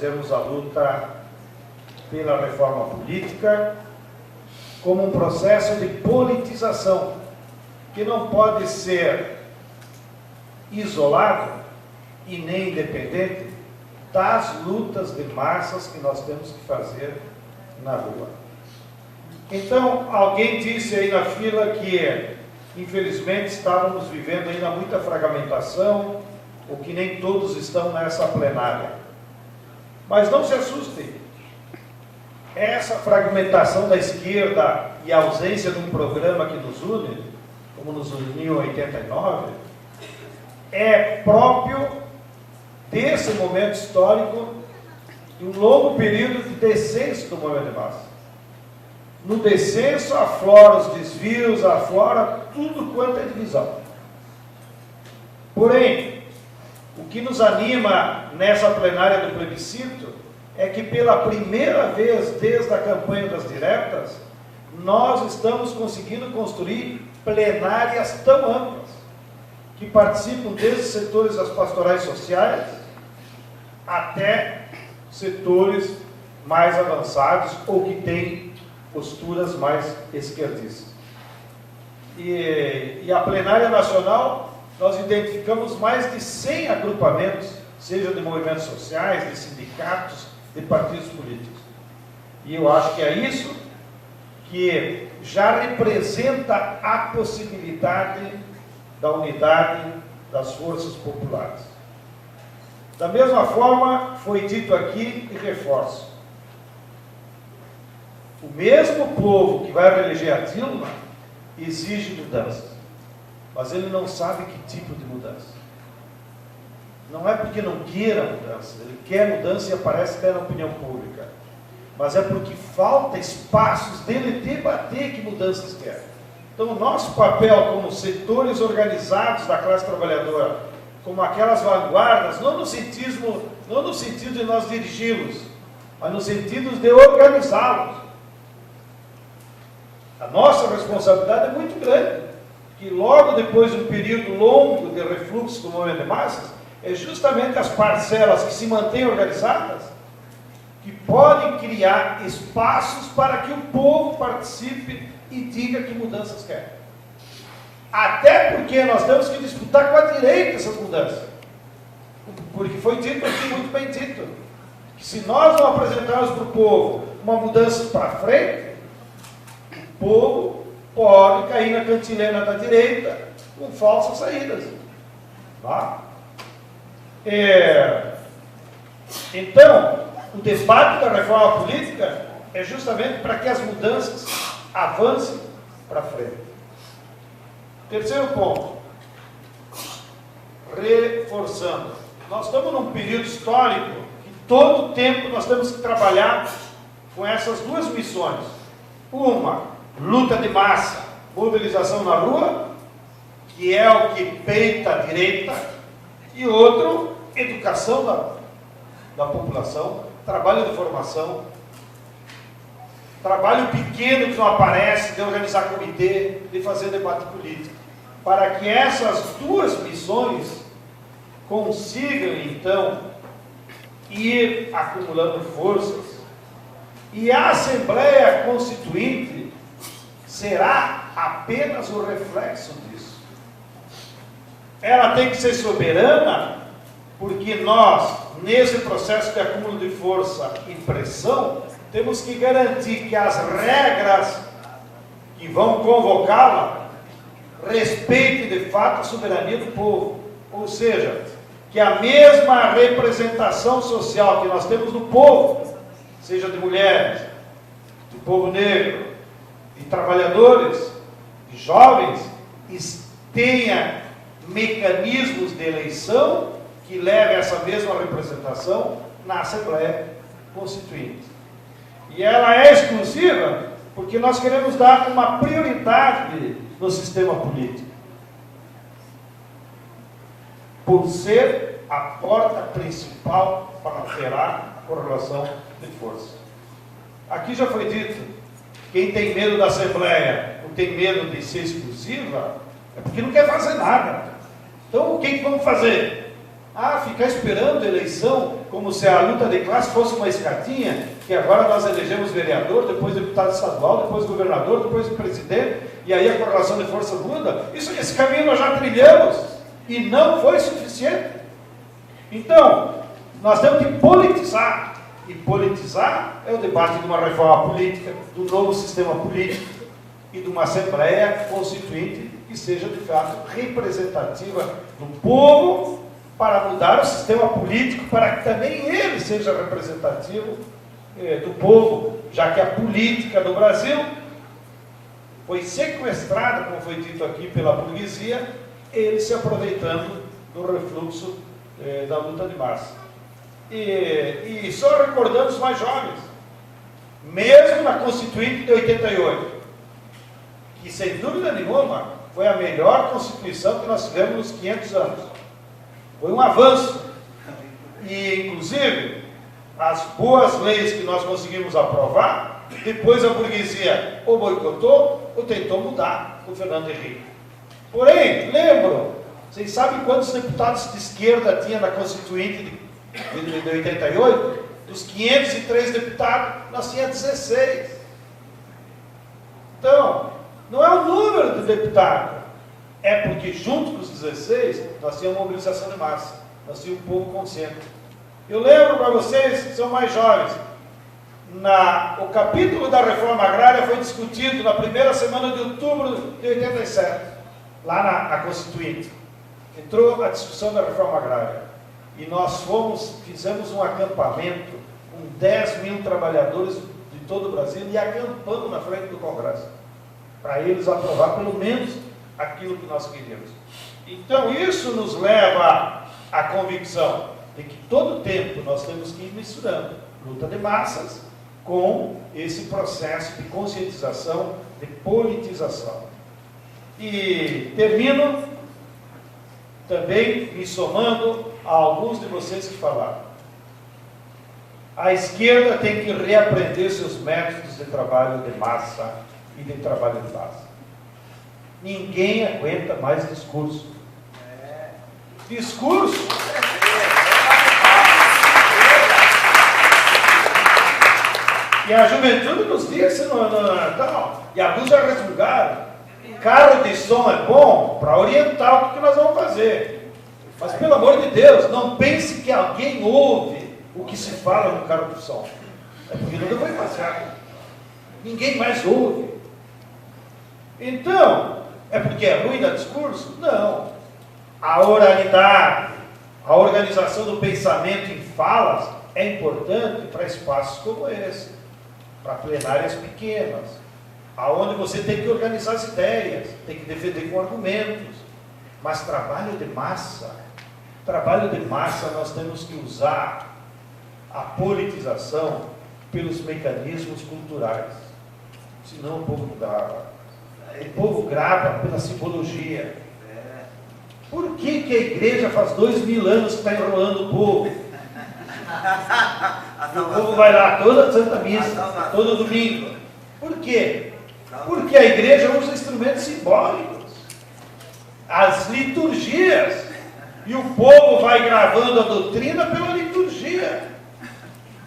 Fazemos a luta pela reforma política como um processo de politização que não pode ser isolado e nem independente das lutas de massas que nós temos que fazer na rua. Então, alguém disse aí na fila que, infelizmente, estávamos vivendo ainda muita fragmentação, ou que nem todos estão nessa plenária. Mas não se assustem. Essa fragmentação da esquerda e a ausência de um programa que nos une, como nos uniu em 89, é próprio desse momento histórico de um longo período de descenso do movimento de massa. No descenso aflora os desvios, aflora tudo quanto é divisão. Porém, o que nos anima nessa plenária do plebiscito é que pela primeira vez desde a campanha das diretas, nós estamos conseguindo construir plenárias tão amplas, que participam desde setores das pastorais sociais até setores mais avançados ou que têm posturas mais esquerdistas. E a plenária nacional, nós identificamos mais de 100 agrupamentos, seja de movimentos sociais, de sindicatos, de partidos políticos. E eu acho que é isso que já representa a possibilidade da unidade das forças populares. Da mesma forma, foi dito aqui e reforço. O mesmo povo que vai reeleger a Dilma exige mudanças, mas ele não sabe que tipo de mudança. Não é porque não queira mudança, ele quer mudança e aparece até na opinião pública, mas é porque falta espaços dele debater que mudanças quer. Então, o nosso papel como setores organizados da classe trabalhadora, como aquelas vanguardas, não no sentido de nós dirigi-los, mas no sentido de organizá-los. A nossa responsabilidade é muito grande, que logo depois de um período longo de refluxo do movimento de massas, é justamente as parcelas que se mantêm organizadas que podem criar espaços para que o povo participe e diga que mudanças quer. Até porque nós temos que disputar com a direita essas mudanças. Porque foi dito aqui, muito bem dito, que se nós não apresentarmos para o povo uma mudança para frente, o povo pode cair na cantilena da direita com falsas saídas. Tá? Então, o debate da reforma política é justamente para que as mudanças avancem para frente. Terceiro ponto, reforçando, nós estamos num período histórico que todo o tempo nós temos que trabalhar com essas duas missões. Uma, luta de massa, mobilização na rua, que é o que peita a direita, e outro, educação da população, trabalho de formação, trabalho pequeno que não aparece, de organizar comitê, de fazer debate político, para que essas duas missões consigam, então, ir acumulando forças, e a Assembleia Constituinte será apenas o reflexo disso. Ela tem que ser soberana, porque nós, nesse processo de acúmulo de força e pressão, temos que garantir que as regras que vão convocá-la respeitem de fato a soberania do povo. Ou seja, que a mesma representação social que nós temos do povo, seja de mulheres, do povo negro, de trabalhadores, de jovens, tenha mecanismos de eleição que levem essa mesma representação na Assembleia Constituinte. E ela é exclusiva porque nós queremos dar uma prioridade no sistema político, por ser a porta principal para gerar a correlação de força. Aqui já foi dito, quem tem medo da Assembleia ou tem medo de ser exclusiva, é porque não quer fazer nada. Então, o que vamos fazer? Ficar esperando a eleição como se a luta de classe fosse uma escadinha, que agora nós elegemos vereador, depois deputado estadual, depois governador, depois presidente, e aí a correlação de força muda. Esse caminho nós já trilhamos e não foi suficiente. Então, nós temos que politizar. E politizar é o debate de uma reforma política, do novo sistema político e de uma Assembleia Constituinte que seja, de fato, representativa do povo para mudar o sistema político, para que também ele seja representativo do povo, já que a política do Brasil foi sequestrada, como foi dito aqui, pela burguesia, ele se aproveitando do refluxo da luta de massa. E só recordando os mais jovens, mesmo na Constituinte de 88, que sem dúvida nenhuma foi a melhor Constituição que nós tivemos nos 500 anos. Foi um avanço. E, inclusive, as boas leis que nós conseguimos aprovar, depois a burguesia ou boicotou ou tentou mudar o Fernando Henrique. Porém, lembram, vocês sabem quantos deputados de esquerda tinha na Constituinte de 88? Dos 503 deputados, nós tínhamos 16. Então, não é o número de deputados, é porque junto com os 16, nós tínhamos mobilização de massa, nós tínhamos um povo consciente. Eu lembro para vocês, que são mais jovens, o capítulo da reforma agrária foi discutido na primeira semana de outubro de 87, lá na Constituinte. Entrou a discussão da reforma agrária. E nós fizemos um acampamento com 10 mil trabalhadores de todo o Brasil e acampamos na frente do Congresso, para eles aprovar pelo menos aquilo que nós queríamos. Então isso nos leva à convicção de que todo tempo nós temos que ir misturando luta de massas com esse processo de conscientização, de politização. E termino também me somando a alguns de vocês que falaram. A esquerda tem que reaprender seus métodos de trabalho de massa e de trabalho de base. Ninguém aguenta mais discurso. Discurso. E a juventude nos disse tal, e alguns já resmungaram. Carro de som é bom para orientar o que nós vamos fazer. Mas, pelo amor de Deus, não pense que alguém ouve o que se fala no carro de som. É porque não vai passar. Ninguém mais ouve. Então, é porque é ruim dar discurso? Não. A oralidade, a organização do pensamento em falas é importante para espaços como esse, para plenárias pequenas, aonde você tem que organizar as ideias, tem que defender com argumentos. Mas trabalho de massa nós temos que usar a politização pelos mecanismos culturais. Senão o povo não grava. O povo grava pela simbologia. Por que a igreja faz 2000 anos que está enrolando o povo? O povo vai lá toda Santa Missa, todo domingo. Por quê? Porque a igreja usa instrumentos simbólicos, as liturgias, e o povo vai gravando a doutrina pela liturgia.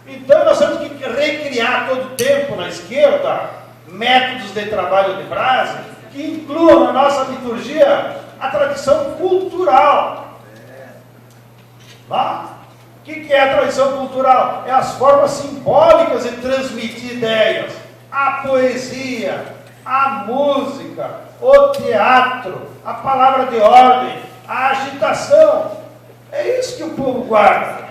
Então nós temos que recriar todo o tempo na esquerda métodos de trabalho de base que incluam na nossa liturgia a tradição cultural. O que é a tradição cultural? É as formas simbólicas de transmitir ideias. A poesia, a música, o teatro, a palavra de ordem, a agitação. É isso que o povo guarda.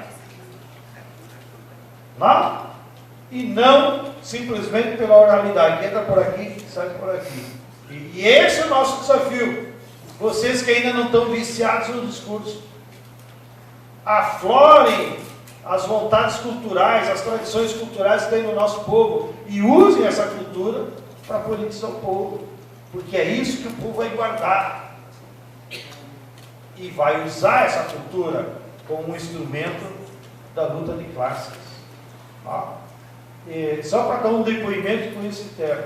E não simplesmente pela oralidade. Entra por aqui, sai por aqui. E esse é o nosso desafio. Vocês que ainda não estão viciados no discurso, aflorem as vontades culturais, as tradições culturais que tem no nosso povo e usem essa cultura para politizar o povo, porque é isso que o povo vai guardar e vai usar essa cultura como um instrumento da luta de classes. E só para dar um depoimento com isso interno,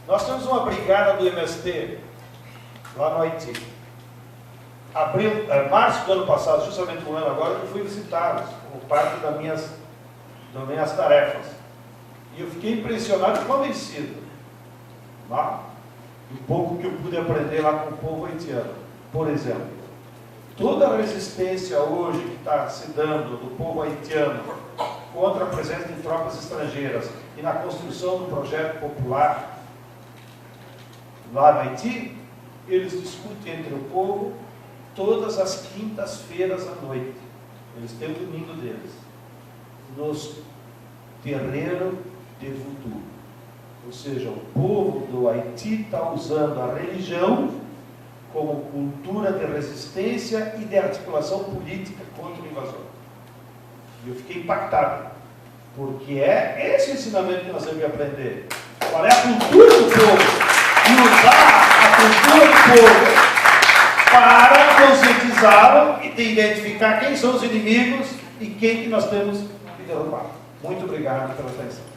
nós temos uma brigada do MST lá no Haiti. março do ano passado, justamente um ano agora, eu fui visitá-los, como parte das minhas tarefas. E eu fiquei impressionado e convencido, tá? Um pouco que eu pude aprender lá com o povo haitiano. Por exemplo, toda a resistência hoje que está se dando do povo haitiano contra a presença de tropas estrangeiras e na construção do projeto popular lá no Haiti, eles discutem entre o povo todas as quintas-feiras à noite. Eles têm o domingo deles, nos terreiros de voodoo. Ou seja, o povo do Haiti está usando a religião como cultura de resistência e de articulação política contra o invasor. E eu fiquei impactado, porque é esse ensinamento que nós temos que aprender. Qual é a cultura do povo? E usar a cultura do povo para conscientizá-lo e de identificar quem são os inimigos e quem que nós temos que derrubar. Muito obrigado pela atenção.